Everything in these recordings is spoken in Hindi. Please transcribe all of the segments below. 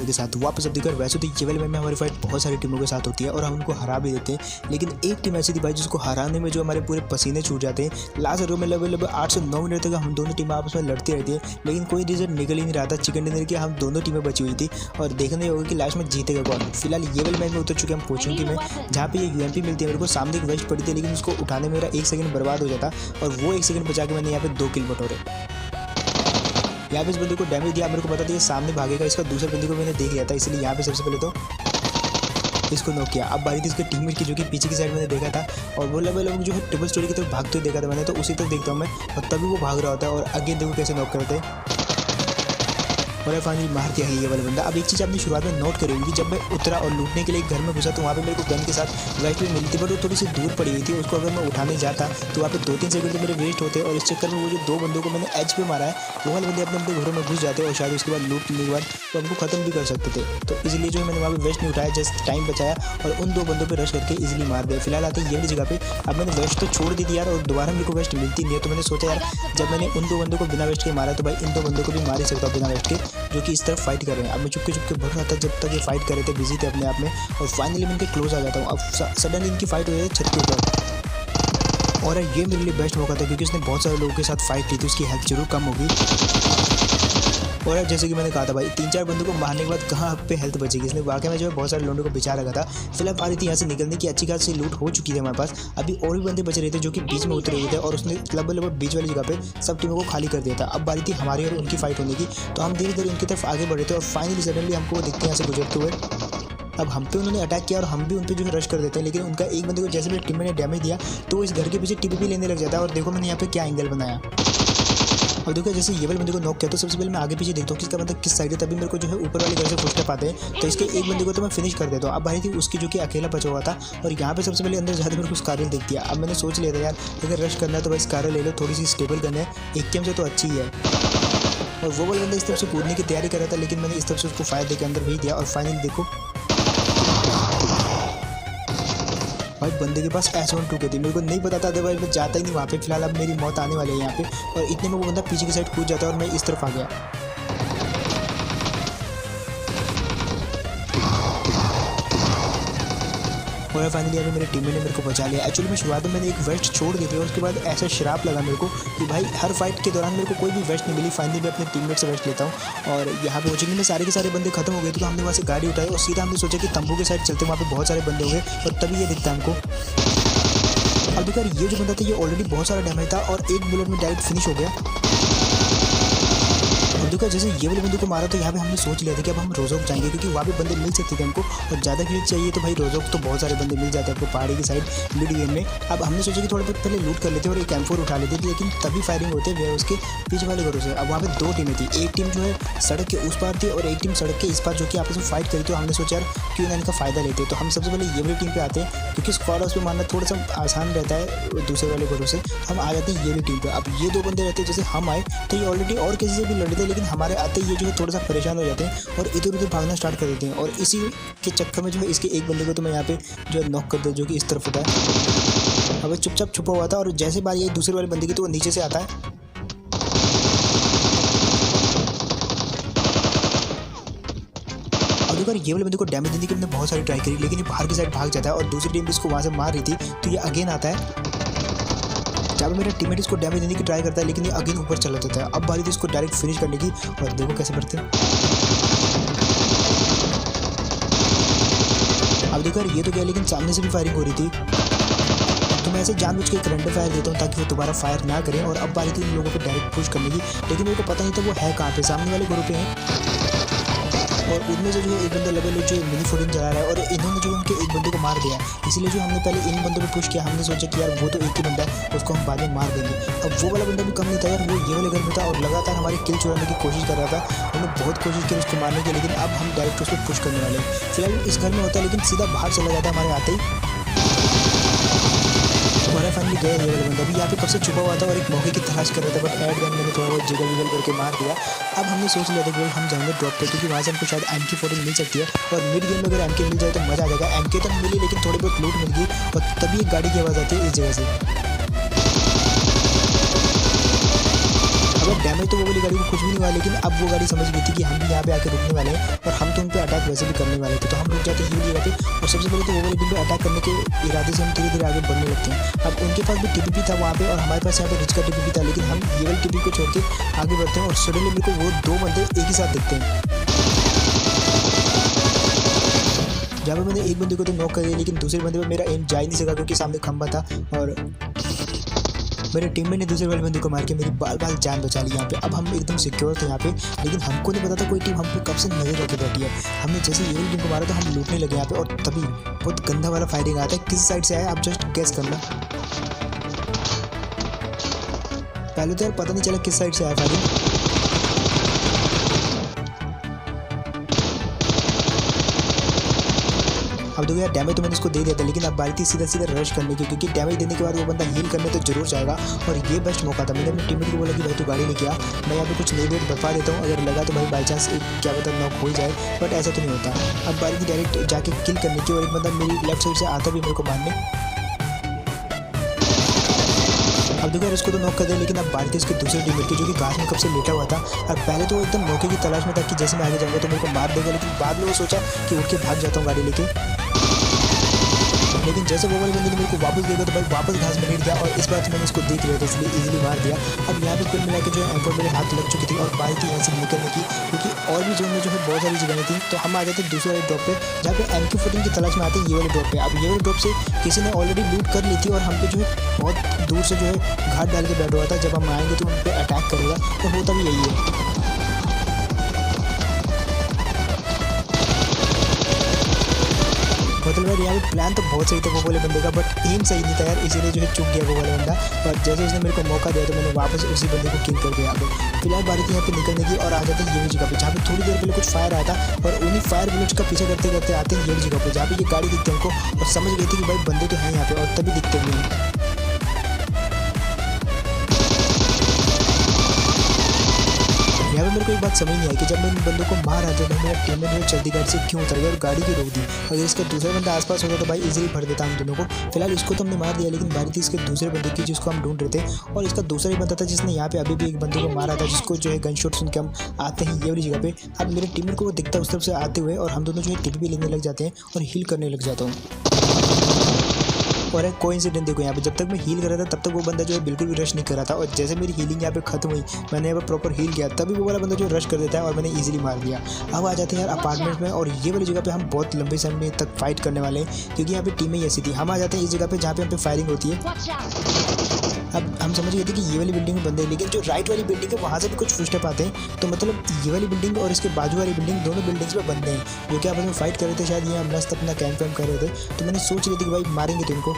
टीमों के साथ वापस। अब देखकर वैसे तो ये वाले में हमारी फाइट बहुत सारी टीमों के साथ होती है और हम उनको हरा भी देते हैं, लेकिन एक टीम ऐसी थी भाई जिसको हराने में जो हमारे पूरे पसीने छूट जाते हैं। लास्ट रो में लगभग 8 से 9 मिनट तक हम दोनों टीमें आपस में लड़ती रहती है, लेकिन कोई रिजल्ट निकल ही नहीं रहा था। चिकन डिनर की हम दोनों टीमें बची हुई थी और देखने होगा कि लास्ट में जीतेगा कौन। फिलहाल ये वाले मैच में उतर चुके हम पहुंचेंगे में, जहाँ पे ये यूएमपी मिलती है मेरे को। सामने एक वेस्ट पड़ी थी, लेकिन उसको उठाने में मेरा 1 सेकंड बर्बाद हो जाता और वो 1 सेकंड बचा के मैंने यहाँ पे 2 किल बटोरे। यहाँ पे इस बंदे को डैमेज दिया, मेरे को पता था ये सामने भागेगा, इसका दूसरे बंदे को मैंने देख लिया था, इसलिए यहाँ पे सबसे पहले तो इसको नॉक किया। अब बारी थी इसके टीममेट की, जो कि पीछे की साइड मैंने देखा था और वो लगभग जो है ट्रिपल स्टोरी की तरफ भागते हुए देखा था मैंने, तो उसी तरफ देखता हूँ मैं और तभी वो भाग रहा होता है और आगे देखो कैसे नॉक करते हैं और फाइनली मार दिया है ये वाला बंदा। अब एक चीज़ आपने शुरुआत में नोट करी होगी, जब मैं उतरा और लूटने के लिए घर में घुसा तो वहाँ पे मेरे को गन के साथ वेस्ट भी मिलती, बट वो थोड़ी सी दूर पड़ी हुई थी। उसको अगर मैं उठाने जाता तो वहाँ पे 2-3 सेकंड तो मेरे वेस्ट होते और इस चक्कर में वो जो 2 बंदों को मैंने एच पे मारा है वो वाले बंदे अपने अपने घरों में घुस जाते और शायद उसके बाद लूट करने के बाद तो हमको खत्म भी कर सकते थे। तो इसलिए जो मैंने वहाँ पे वेस्ट नहीं उठाया, जस्ट टाइम बचाया और उन 2 बंदों पर रश करके इजिली मार दिया। फिलहाल आते ये वाली जगह पे अब मैंने वेस्ट तो छोड़ दी थी यार, और दोबारा मेरे को वेस्ट मिलती नहीं है। तो मैंने सोचा यार जब मैंने उन 2 बंदों को बिना वेस्ट के मारा तो भाई इन 2 बंदों को भी मार ही सकता बिना वेस्ट के, जो कि इस तरफ फाइट कर रहे हैं। अब मैं चुपके चुपके बढ़ रहा था जब तक ये फाइट कर रहे थे, बिजी थे अपने आप में, और फाइनली मैं इनके क्लोज आ जाता हूँ। अब सडनली इनकी फाइट हो जाए छत के ऊपर और ये मेरे लिए बेस्ट मौका था क्योंकि उसने बहुत सारे लोगों के साथ फाइट की थी, उसकी हेल्थ जरूर कम होगी। और अब जैसे कि मैंने कहा था भाई 3-4 बंदों को मारने के बाद कहाँ पे हेल्थ बचेगी। इसने वाकई में जो है बहुत सारे लोगों को बिछा रखा था। फिलहाल आ रही थी यहाँ से निकलने की, अच्छी खासी लूट हो चुकी थी हमारे पास। अभी और भी बंदे बचे रहे थे जो कि बीच में उतरे हुए थे और उसने लगभग बीच वाली जगह पे सब टीमों को खाली कर दिया था। अब बारी थी हमारी और उनकी फाइट होने की, तो हम धीरे धीरे उनकी तरफ आगे बढ़े थे और फाइनली सडनली हमको वो दिखते हैं यहाँ से गुजरते हुए। अब हम पे उन्होंने अटैक किया और हम भी उन पे जो है रश कर देते हैं, लेकिन उनका एक बंदे को जैसे मेरे टीम ने डैमेज दिया तो वो इस घर के पीछे टीपीपी लेने लग जाता है। और देखो मैंने यहाँ पे क्या एंगल बनाया। और देखो जैसे ये वाले बंदे को नॉक किया तो सबसे पहले मैं आगे पीछे देखता हूँ कि इसका मतलब किस साइड है, तभी मेरे को जो है ऊपर वाले घर से फुटस्टेप आते हैं, तो इसके एक बंदे को तो मैं फिनिश कर देता हूँ। अब भाई थी उसकी जो कि अकेला बचा हुआ था और यहाँ पे सबसे पहले अंदर जाते मेरे को स्कारल दिख दिया। अब मैंने सोच लिया था यार अगर रश करना है तो भाई स्कारल ले लो, थोड़ी सी स्टेबल गन है, एक गेम से तो अच्छी ही है। और वो वाला बंदा इस तरफ से कूदने की तैयारी कर रहा था, लेकिन मैंने इस तरफ से उसको फायर देकर अंदर भेज दिया और फाइनली देखो भाई बंदे के पास S12 के थी। मेरे को नहीं पता था भाई मैं जाता ही नहीं वहाँ पे। फिलहाल अब मेरी मौत आने वाली है यहाँ पे, और इतने में वो बंदा पीछे की साइड कूद जाता है और मैं इस तरफ आ गया। और फाइनली अभी मेरे टीम ने मेरे को बचा लिया। एक्चुअली मैं शुरुआत में मैंने एक वेस्ट छोड़ दी थी और उसके बाद ऐसा श्राप लगा मेरे को कि भाई हर फाइट के दौरान मेरे को कोई भी वेस्ट नहीं मिली। फाइनली मैं अपने टीममेट से वेस्ट लेता हूँ और यहाँ पे पहुंचेंगे में सारे के सारे बंदे खत्म हो गए थे, तो हमने वहाँ से गाड़ी उठाई और सीधा हमने सोचा कि तंबू के साइड चलते, वहाँ पे बहुत सारे बंदे होंगे और तभी ये दिखता हमको। अब देखो ये जो बंदा था ये ऑलरेडी बहुत सारा डैमेज था और एक बुलेट में डायरेक्ट फिनिश हो गया। देखो जैसे ये वाले बंदे को मारा तो यहाँ पे हमने सोच लिया था कि अब हम रोजोक जाएंगे, क्योंकि वहाँ पे बंदे मिल सकते थे हमको, और ज़्यादा क्लिक चाहिए तो भाई रोजोक तो बहुत सारे बंदे मिल जाते हैं आपको पहाड़ी की साइड मिड गेम में। अब हमने सोचा कि थोड़ा बहुत पहले लूट कर लेते और एक M4 उठा लेते, लेकिन तभी फायरिंग होते वे उसके पीछे वाले घरों से। अब वहाँ पे 2 टीमें थी, एक टीम जो है सड़क के उस पार थी और एक टीम सड़क के इस पार, जो कि आपस में फाइट करी। तो हमने सोचा यार क्यों ना इनका फ़ायदा लेते, तो हम सबसे पहले ये वाली टीम पे आते हैं क्योंकि स्क्वाड हाउस पे मारना थोड़ा सा आसान रहता है दूसरे वाले घरों से। हम आ जाते हैं ये वाली टीम पे। अब ये 2 बंदे रहते हैं, जैसे हम आए तो ये ऑलरेडी और किसी से भी लड़े थे, लेकिन हमारे आते ये जो है थोड़ा सा परेशान हो जाते हैं और इधर उधर भागना स्टार्ट कर देते हैं। और इसी के चक्कर में जो है इसके एक बंदे को तो मैं यहाँ पे जो है नॉक कर दिया, जो कि इस तरफ होता है। अब चुपचाप छुपा हुआ था और जैसे बार ये दूसरे वाले बंदे की तो वो नीचे से आता है। और एक बार ये वाले बंदे को डैमेज देने की हमने बहुत सारी ट्राई करी, लेकिन ये बाहर की साइड भाग जाता है और दूसरी टीम इसको वहाँ से मार रही थी तो ये अगेन आता है। जब मेरा टीममेट इसको डैमेज देने की ट्राई करता है, लेकिन ये अगेन ऊपर चला जाता है। अब बारी थी इसको डायरेक्ट फिनिश करने की, और देखो कैसे करते हैं। अब देखो यार ये तो क्या, लेकिन सामने से भी फायरिंग हो रही थी, तो मैं ऐसे जानबूझ के एक रैंडम फायर देता हूँ ताकि वो दोबारा फायर ना करें। और अब बारी थी इन लोगों को डायरेक्ट पुश करने की, लेकिन मेरे को पता नहीं था वो है कहाँ पे, सामने वाले ग्रुप पे है। और उनमें से जो है एक बंदा लेवल जो मिनी 14 चला रहा है और इन्होंने जो उनके एक बंदे को मार दिया, इसलिए जो हमने पहले इन बंदों को पुश किया। हमने सोचा कि यार वो तो एक ही बंदा है, उसको हम बाद में मार देंगे। अब वो वाला बंदा भी कम नहीं था यार, वो ये वाले घर में था और लगातार हमारी किल चुराने की कोशिश कर रहा था। हमने बहुत कोशिश की उसको मारने की, लेकिन अब हम डायरेक्ट उसको पुश करने वाले हैं। फिलहाल इस घर में होता है, लेकिन सीधा बाहर चला जाता है हमारे आते ही। हमारा फाइनली गया ये वाला बंदा भी यहाँ पे कब से छुपा हुआ था और एक मौके की तलाश कर रहा था, बट एड गन मैंने थोड़ा बहुत जिगल विगल करके मार दिया। अब हमने सोच लिया था कि हम जाएंगे ड्रॉप पे, क्योंकि वहाँ से हमको शायद MK14 मिल सकती है और मिड गेम में अगर MK मिल जाए तो मज़ा आ जाएगा। MK तो मिली, लेकिन थोड़ी बहुत लूट मिल गई और तभी एक गाड़ी की आवाज़ आती है इस जगह से। अगर डैमेज तो वो वाली गाड़ी को कुछ भी नहीं हुआ, लेकिन अब वो गाड़ी समझ गई थी कि हम भी यहाँ पे आके रुकने वाले हैं और हम तो उन पर अटैक वैसे भी करने वाले थे। तो हम रुक जाते हैं ये जगह पे और सबसे पहले तो वो वाली टीम पे अटैक करने के इरादे से हम धीरे धीरे आगे बढ़ने लगते हैं। अब उनके पास भी टीपीपी था वहाँ पे और हमारे पास यहाँ पे रिच का टीपीपी था, लेकिन हम ये वाली टीपी को छोड़ के आगे बढ़ते हैं और सडनली मेरे को वो दो बंदे एक ही साथ दिखते हैं, जहाँ पे मैंने एक बंदे को तो नॉक कर दिया, लेकिन दूसरे बंदे पे मेरा एम जा ही नहीं सका क्योंकि सामने खंबा था और मेरे टीममेट ने दूसरे वाले बंदे को मार के मेरी बाल बाल जान बचा ली यहाँ पे। अब हम एकदम सिक्योर थे यहाँ पे, लेकिन हमको नहीं पता था कोई टीम हम पे कब से नजर रखे बैठी है। हमने जैसे ये वाली टीम को मारा तो हम लूटने लगे यहाँ पे और तभी बहुत गंदा वाला फायरिंग आता है। किस साइड से आया आप जस्ट गेस करना। पहले तो यार पता नहीं चला किस साइड से आया फायरिंग। अब देखो यार डैमेज तो मैंने उसको दे दिया था, लेकिन अब बारी थी सीधा सीधा रश करने की, क्योंकि डैमेज देने के बाद वो बंदा हील करने तो जरूर जाएगा और ये बेस्ट मौका था। मैंने अपने टीममेट को बोला कि भाई तू गाड़ी लेके आ, मैं यहाँ पे कुछ नई वेट बता देता हूँ, अगर लगा तो भाई बाई चांस क्या पता नॉक हो ही जाए, बट ऐसा तो नहीं होता। अब बारी थी डायरेक्ट जाके किल करने की और एक बंदा मेरी लेफ्ट साइड से आता भी मेरे को मारने। अब देखो यार इसको तो नॉक कर दिया, लेकिन अब बारी थी इसके दूसरे टीममेट की जो कि घास में कब से लेटा हुआ था और पहले तो वो एकदम मौके की तलाश में था कि जैसे मैं आगे जाऊँगा तो मेरे को मार देगा, लेकिन बाद में वो सोचा कि उठ के भाग जाता हूँ गाड़ी लेके। लेकिन जैसे वो वाले बंदे ने मेरे को वापस देगा तो भाई वापस घास में लेट गया और इस बार तो मैंने इसको देख लिया था इसलिए इजीली मार दिया। अब यहाँ पे कुल मिला के जो है एम्पोर मेरे हाथ लग चुकी थी और बारी थी यहाँ से निकलने की, क्योंकि और भी जोन में जो है बहुत सारी जगह थी। तो हम आ जाते दूसरे वाले ड्रॉप पे जहाँ पे MQ14 की तलाश में आते हैं ये वाले ड्रॉप पे। अब ये वाले ड्रॉप से किसी ने ऑलरेडी लूट कर ली थी और हम पे जो है बहुत दूर से जो है घाट डाल के बैठा हुआ था, जब हम आएंगे तो उन पर अटैक करेगा, तो होता भी यही है। मतलब यार यहाँ पे प्लान तो बहुत सही था वो वाले बंदे का, बट एम सही नहीं था यार, इसीलिए जो है चुक गया वो वाला बंदा। और जैसे उसने मेरे को मौका दिया तो मैंने वापस उसी बंदे को किल कर दिया। अब फिलहाल बारी थी यहाँ पे निकलने की और आ जाते हैं ये जगह पे, जहाँ पे थोड़ी देर पहले कुछ फायर आया था और उन्हीं फायर बुलेट्स का पीछे करते करते आते हैं ये जगह पे, जहाँ पे ये गाड़ी दिखती है हमको और समझ गई थी कि भाई बंदे तो हैं यहाँ पे और तभी दिखते भी हैं। यहाँ पे मेरे को एक बात समझ नहीं आई कि जब मैं इन बंदों को मार आते तो मेरा टीममेट जो जल्दी गाड़ी से क्यों उतर गया और गाड़ी की रोक दी। अगर इसका दूसरा बंदा आसपास होता तो भाई इजीली भर देता हम दोनों को। फिलहाल इसको तो हमने मार दिया, लेकिन बारी थी इसके दूसरे बंदे की जिसको हम ढूंढ रहे थे और इसका दूसरा ही बंदा था जिसने यहाँ पे अभी भी एक बंदे को मारा था, जिसको जो है गन शॉट सुन के हम आते हैं ये वाली जगह पे। अब मेरे टीममेट को वो दिखता है उस तरफ से आते हुए और हम दोनों जो है टीपी लेने लग जाते हैं और हील करने लग जाता हूँ। और एक कोइंसिडेंट देखो यहाँ पे जब तक मैं हील कर रहा था तब तक वो बंदा जो है बिल्कुल भी रश नहीं कर रहा था और जैसे मेरी हीलिंग यहाँ पे खत्म हुई मैंने यहाँ पे प्रॉपर हील किया तभी वो वाला बंदा जो रश कर देता है और मैंने इजीली मार दिया। अब आ जाते हैं यार अपार्टमेंट में और ये वाली जगह पे हम बहुत लंबे समय तक फाइट करने वाले हैं क्योंकि यहाँ पे टीमें ही ऐसी थी। हम आ जाते हैं इस जगह पे जहाँ पे यहाँ पे फायरिंग होती है। अब हम समझ गए थे कि ये वाली बिल्डिंग में बंदे हैं, लेकिन जो राइट वाली बिल्डिंग है वहाँ से भी कुछ फुटस्टेप आते हैं। तो मतलब ये वाली बिल्डिंग और इसके बाजू वाली बिल्डिंग दोनों बिल्डिंग्स में बंदे हैं जो कि आपस में फाइट कर रहे थे। शायद ये मस्त अपना कैंप वैम्प कर रहे थे। तो मैंने सोच रही थी कि भाई मारेंगे तो इनको।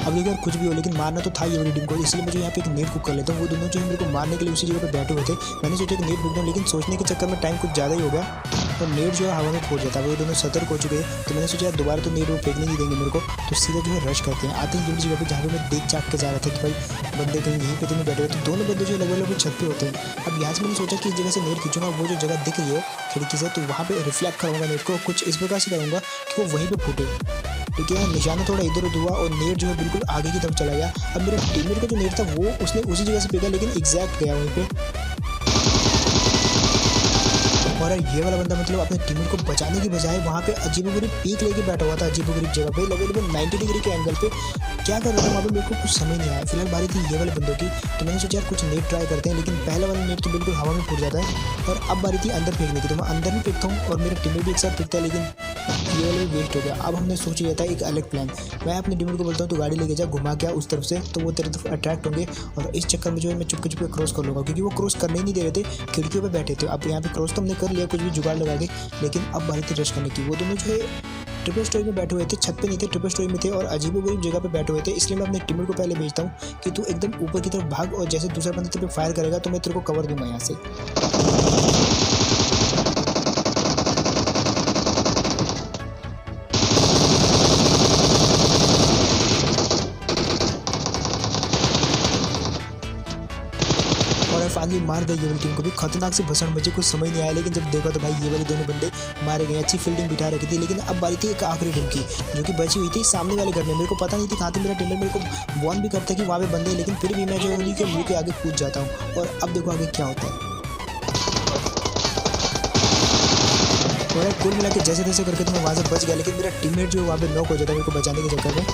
अब देखो यार कुछ भी हो लेकिन मारना तो था ये वाली टीम को, इसलिए मुझे यहाँ पे एक नेट कुक कर लेता हूँ। वो दोनों जो है मेरे को मारने के लिए उसी जगह पे बैठे हुए थे। मैंने सोचा कि नेट बुक दूँ, लेकिन सोचने के चक्कर में टाइम कुछ ज़्यादा ही हो गया और नेट जो है हवा में फूट जाता है। वो दोनों सतर्क हो चुके हैं। तो मैंने सोचा यार दोबारा तो नेट वो फेंकने नहीं देंगे मेरे को, तो सीधा जो है रश करते हैं। आते हैं ये जगह पे जहाँ पे मैं देख चाक के जा रहा था कि भाई बंदे कहीं यहीं पे तो नहीं बैठे हुए। तो दोनों बंदे जो लगभग लगभग छत पे होते हैं। अब यहाँ से मैंने सोचा कि इस जगह से नेट खींचूंगा, वो जो जगह दिख रही है खिड़की से तो वहाँ पे रिफ्लेक्ट करूँगा नेट को, कुछ इस प्रकार से करूँगा कि वो वहीं पर फूटे। ठीक है, निशाना थोड़ा इधर उधर हुआ और नेट जो है बिल्कुल आगे की तरफ चला गया। अब मेरे टीममेट का जो नेट था वो उसने उसी जगह से फेंका, लेकिन एग्जैक्ट गया वहीं पे। और ये वाला बंदा मतलब अपने टीममेट को बचाने की बजाय वहाँ पे अजीबोगरीब पीक लेके बैठा हुआ था, अजीबोगरीब जगह पे लगभग 90 डिग्री के एंगल पे। क्या कर रहा था वहाँ पे मेरे को कुछ समझ नहीं आया। फिलहाल बारी थी ये वाले बंदों की, तो मैंने सोचा यार कुछ नेट ट्राई करते हैं, लेकिन पहले वाला नेट तो बिल्कुल हवा में फूट जाता है। और अब बारी थी अंदर फेंकने की, तो मैं अंदर भी फेंकता हूँ और मेरे टीममेट भी एक साथ फेंकता है, लेकिन ये वाला भी वेस्ट हो गया। अब हमने सोच लिया था एक अलग प्लान। मैं अपने टीममेट को बोलता हूँ तो गाड़ी लेके जा, घुमा के उस तरफ से, तो वो तेरे तरफ अट्रैक्ट होंगे और इस चक्कर में जो है मैं चुपके चुपके क्रॉस कर लूँगा, क्योंकि वो क्रॉस करने ही नहीं दे रहे थे, खिड़कियों पर बैठे थे। अब यहाँ पे क्रॉस तो हमने कर लिया कुछ भी जुगाड़ लगा के, लेकिन अब बारी थी रश करने की। वो दोनों जो है ट्रिपल स्टोरी में बैठे हुए थे, छत पे नहीं थे, ट्रिपल स्टोरी में थे और अजीबोगरीब जगह पे बैठे हुए थे। इसलिए मैं अपने टीममेट को पहले भेजता हूँ कि तू एकदम ऊपर की तरफ भाग और जैसे दूसरा बंदा तेरे पे फायर करेगा तो मैं तेरे को कवर दूंगा यहाँ से। फाइनली मार दिया ये वाली टीम को भी। खतरनाक से भसड़ मचे, कुछ समझ नहीं आया, लेकिन जब देखा तो भाई ये वाले दोनों बंदे मारे गए। अच्छी फील्डिंग बिठा रखी थी, लेकिन अब बारी थी एक आखिरी टीम की जो कि बची हुई थी सामने वाले घर में। मेरे को पता नहीं थी कहाँ थी मेरा टीममेट, मेरे को वार्न भी करता है कि वहाँ पे बंदे, लेकिन फिर भी मैं जो उन्हीं के मुँह के आगे कूद जाता हूँ। और अब देखो आगे क्या होता है। और कुल मिला के जैसे तैसे करके तो मैं वहाँ से बच गया, लेकिन मेरा टीममेट जो वहाँ पे नॉक हो जाता है मेरे को बचाने के चक्कर में।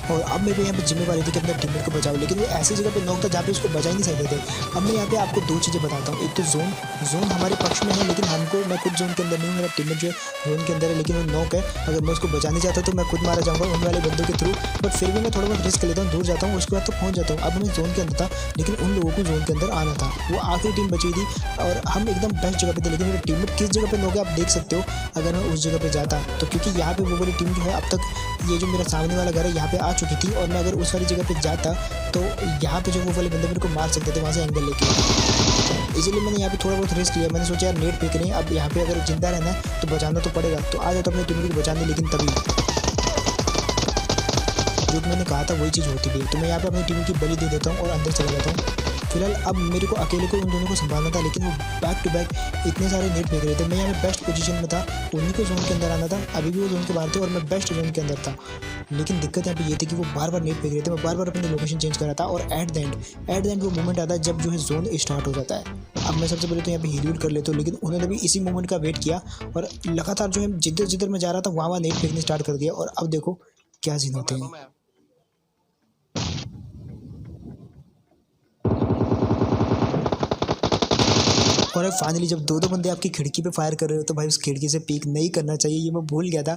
और अब मेरे को यहाँ पे जिम्मेवारी थी कि अपने टीममेट को बचाओ, लेकिन वो ऐसी जगह पे नॉक था जहाँ पे उसको बचा ही नहीं सकते थे। अब मैं यहाँ पे आपको दो चीज़ें बताता हूँ। एक तो जोन हमारे पक्ष में है, लेकिन मैं खुद जोन के अंदर नहीं हूँ, मेरा टीममेट जो है जोन के अंदर है, लेकिन वो नॉक है। अगर मैं उसको बचाने चाहता तो मैं खुद मारा जाऊँगा उन वाले बंदों के थ्रू, बट फिर भी मैं थोड़ा बहुत रिस्क लेता हूँ, दूर जाता हूँ, उसके बाद तो पहुँच जाता हूँ। अब मैं जोन के अंदर था, लेकिन उन लोगों को जोन के अंदर आना था। वो आखिरी टीम बची थी और हम एकदम बेस्ट जगह पे थे, लेकिन मेरा टीममेट किस जगह पे नॉक है आप देख सकते हो। अगर मैं उस जगह पे जाता तो, क्योंकि यहाँ पे वो वाली टीम जो है अब तक ये जो मेरा सामने वाला घर है यहाँ पे आ चुकी थी, और मैं अगर उस वाली जगह पे जाता तो यहाँ पे जो वो वाले बंदे मेरे को मार सकते थे वहाँ से एंगल लेके। इसलिए मैंने यहाँ पे थोड़ा बहुत रिस्क लिया। मैंने सोचा यार नेट फेंक रहे हैं, अब यहाँ पे अगर जिंदा रहना है तो बचाना तो पड़ेगा, तो आ जाता अपने टीम को बचाने। लेकिन तभी जो मैंने कहा था वही चीज़ होती गई, तो मैं यहाँ पे अपनी टीम की बलि दे देता हूँ और अंदर चला जाता हूँ। फिलहाल अब मेरे को अकेले को उन दोनों को संभालना था, लेकिन वो बैक टू बैक इतने सारे नेट फेंक रहे थे। मैं यहाँ पे बेस्ट पोजीशन में था, उन्हीं को जोन के अंदर आना था। अभी भी वो जोन के बाहर थे और मैं बेस्ट जोन के अंदर था, लेकिन दिक्कत यहाँ पे ये थी कि वो बार बार नेट फेंक रहे थे। मैं बार बार अपनी लोकेशन चेंज कर रहा था, और एट द एंड वो मोमेंट आता है जब जो है जोन स्टार्ट हो जाता है। अब मैं सबसे पहले तो यहाँ पे हील कर लेता हूँ, लेकिन उन्होंने भी इसी मोमेंट का वेट किया और लगातार जो है जिधर जिधर मैं जा रहा था वहाँ नेट फेंकने स्टार्ट कर दिया। और अब देखो क्या सीन होते हैं। और फाइनली जब दो बंदे आपकी खिड़की पे फायर कर रहे हो तो भाई उस खिड़की से पीक नहीं करना चाहिए, ये मैं भूल गया था।